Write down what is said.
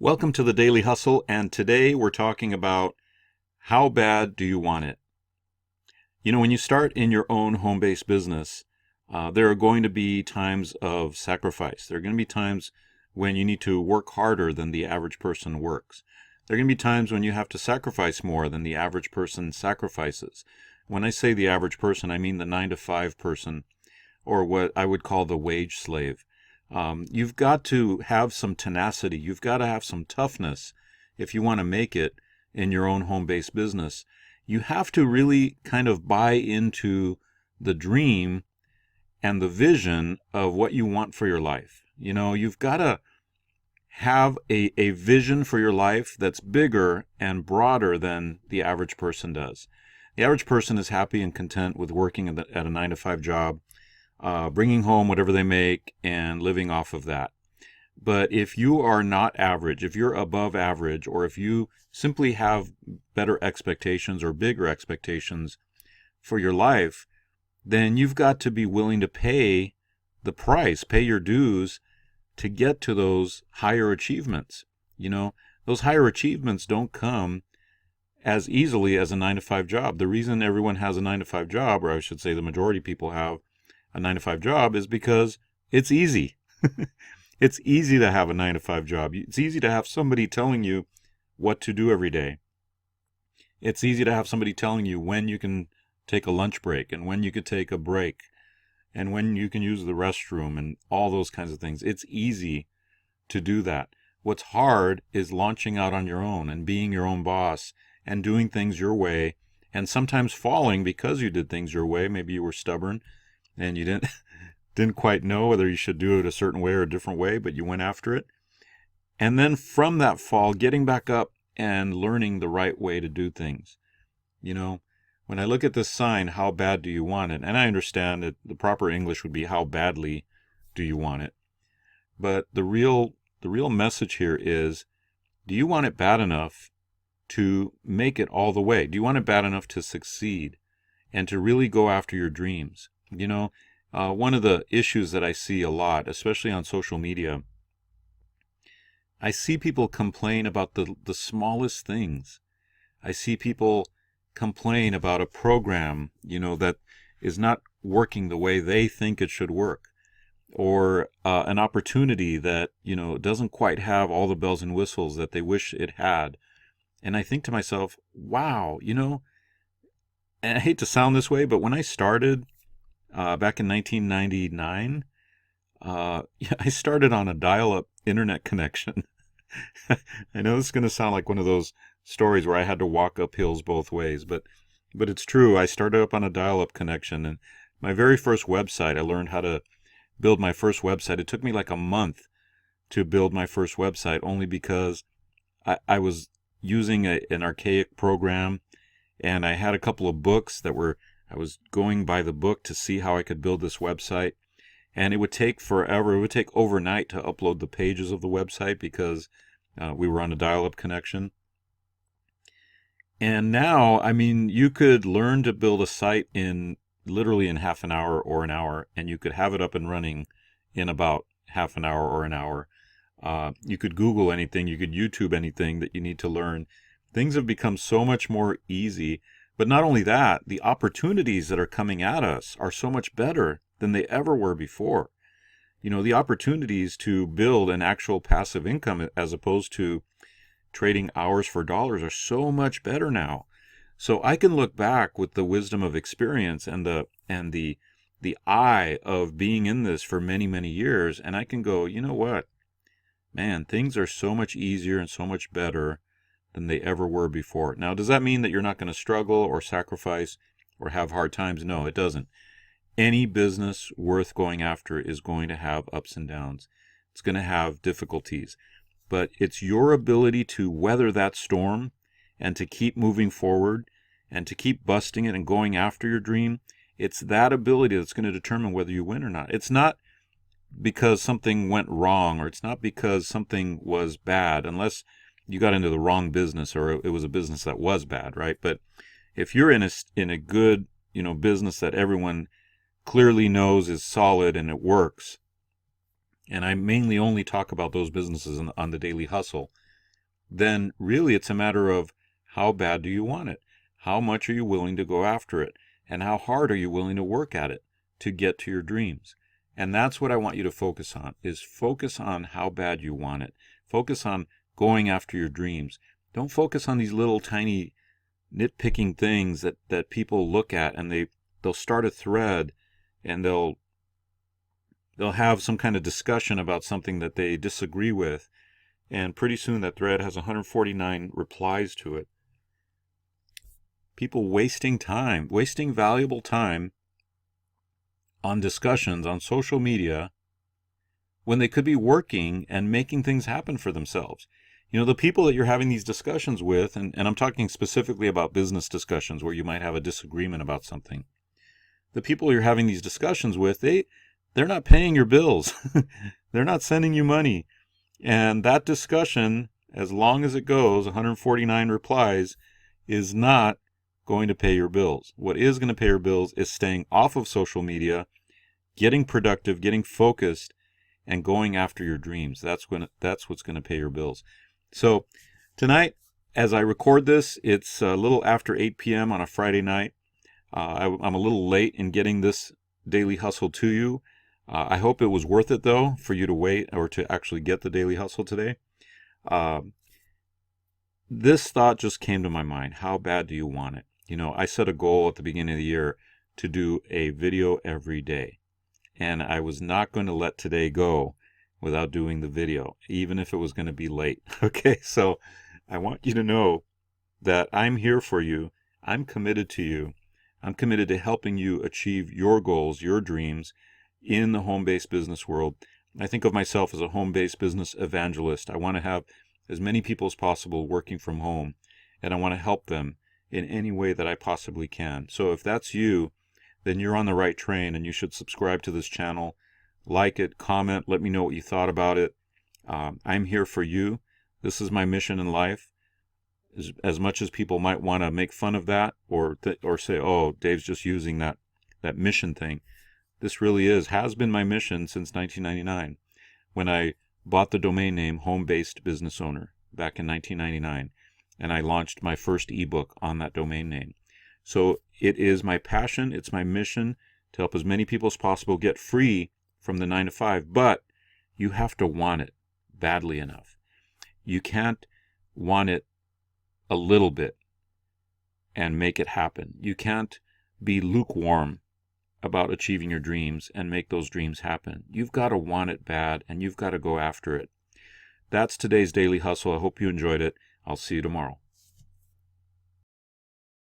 Welcome to the Daily Hustle, and today we're talking about how bad do you want it? When you start in your own home-based business, there are going to be times of sacrifice. There are going to be times when you need to work harder than the average person works. There are going to be times when you have to sacrifice more than the average person sacrifices. When I say the average person, I mean the 9-to-5 person, or what I would call the wage slave. You've got to have some tenacity. You've got to have some toughness if you want to make it in your own home-based business. You have to really kind of buy into the dream and the vision of what you want for your life. You've got to have a vision for your life that's bigger and broader than the average person does. The average person is happy and content with working at a 9-to-5 job, bringing home whatever they make and living off of that. But if you are not average, if you're above average, or if you simply have better expectations or bigger expectations for your life, then you've got to be willing to pay the price, pay your dues to get to those higher achievements. Those higher achievements don't come as easily as a 9-to-5 job. The reason everyone has a 9-to-5 job, or I should say the majority of people have a 9-to-5 job, is because it's easy. It's easy to have a 9-to-5 job. It's easy to have somebody telling you what to do every day. It's easy to have somebody telling you when you can take a lunch break and when you could take a break and when you can use the restroom and all those kinds of things. It's easy to do that. What's hard is launching out on your own and being your own boss and doing things your way, and sometimes falling because you did things your way. Maybe you were stubborn and you didn't quite know whether you should do it a certain way or a different way, but you went after it. And then from that fall, getting back up and learning the right way to do things. When I look at this sign, how bad do you want it? And I understand that the proper English would be how badly do you want it? But the real message here is, do you want it bad enough to make it all the way? Do you want it bad enough to succeed and to really go after your dreams? One of the issues that I see a lot, especially on social media, I see people complain about the smallest things. I see people complain about a program, that is not working the way they think it should work, or an opportunity that, doesn't quite have all the bells and whistles that they wish it had. And I think to myself, wow, and I hate to sound this way, but when I started back in 1999, I started on a dial-up internet connection. I know this is going to sound like one of those stories where I had to walk up hills both ways, but it's true. I started up on a dial-up connection, and my very first website, I learned how to build my first website. It took me like a month to build my first website, only because I was using an archaic program, and I had a couple of books I was going by the book to see how I could build this website. And it would take forever. It would take overnight to upload the pages of the website because we were on a dial-up connection. And now, you could learn to build a site literally in half an hour or an hour, and you could have it up and running in about half an hour or an hour. You could Google anything. You could YouTube anything that you need to learn. Things have become so much more easy. But not only that, the opportunities that are coming at us are so much better than they ever were before. The opportunities to build an actual passive income as opposed to trading hours for dollars are so much better now. So I can look back with the wisdom of experience and the eye of being in this for many, many years, and I can go, you know what? Man, things are so much easier and so much better than they ever were before. Now, does that mean that you're not going to struggle or sacrifice or have hard times? No, it doesn't. Any business worth going after is going to have ups and downs. It's going to have difficulties. But it's your ability to weather that storm and to keep moving forward and to keep busting it and going after your dream. It's that ability that's going to determine whether you win or not. It's not because something went wrong, or it's not because something was bad, unless you got into the wrong business or it was a business that was bad, right? But if you're in a good, business that everyone clearly knows is solid and it works, and I mainly only talk about those businesses on the Daily Hustle, then really it's a matter of how bad do you want it? How much are you willing to go after it? And how hard are you willing to work at it to get to your dreams? And that's what I want you to focus on, is focus on how bad you want it. Focus on going after your dreams. Don't focus on these little tiny nitpicking things that people look at, and they'll start a thread and they'll have some kind of discussion about something that they disagree with, and pretty soon that thread has 149 replies to it. People wasting time, wasting valuable time on discussions on social media when they could be working and making things happen for themselves. You know, the people that you're having these discussions with, and I'm talking specifically about business discussions where you might have a disagreement about something. The people you're having these discussions with, they're not paying your bills. They're not sending you money. And that discussion, as long as it goes, 149 replies, is not going to pay your bills. What is going to pay your bills is staying off of social media, getting productive, getting focused, and going after your dreams. That's what's going to pay your bills. So tonight, as I record this, it's a little after 8 p.m. on a Friday night. I'm a little late in getting this Daily Hustle to you. I hope it was worth it, though, for you to wait or to actually get the Daily Hustle today. This thought just came to my mind. How bad do you want it? You know, I set a goal at the beginning of the year to do a video every day. And I was not going to let today go without doing the video, even if it was going to be late. Okay, so I want you to know that I'm here for you. I'm committed to you. I'm committed to helping you achieve your goals, your dreams in the home-based business world. I think of myself as a home-based business evangelist. I want to have as many people as possible working from home, and I want to help them in any way that I possibly can. So if that's you, then you're on the right train, and you should subscribe to this channel, like it, comment, let me know what you thought about it. I'm here for you. This is my mission in life. As much as people might want to make fun of that or say, oh, Dave's just using that mission thing, this really has been my mission since 1999, when I bought the domain name Home Based Business Owner back in 1999, and I launched my first ebook on that domain name. So it is my passion, it's my mission to help as many people as possible get free from the 9-to-5, but you have to want it badly enough. You can't want it a little bit and make it happen. You can't be lukewarm about achieving your dreams and make those dreams happen. You've got to want it bad, and you've got to go after it. That's today's Daily Hustle. I hope you enjoyed it. I'll see you tomorrow.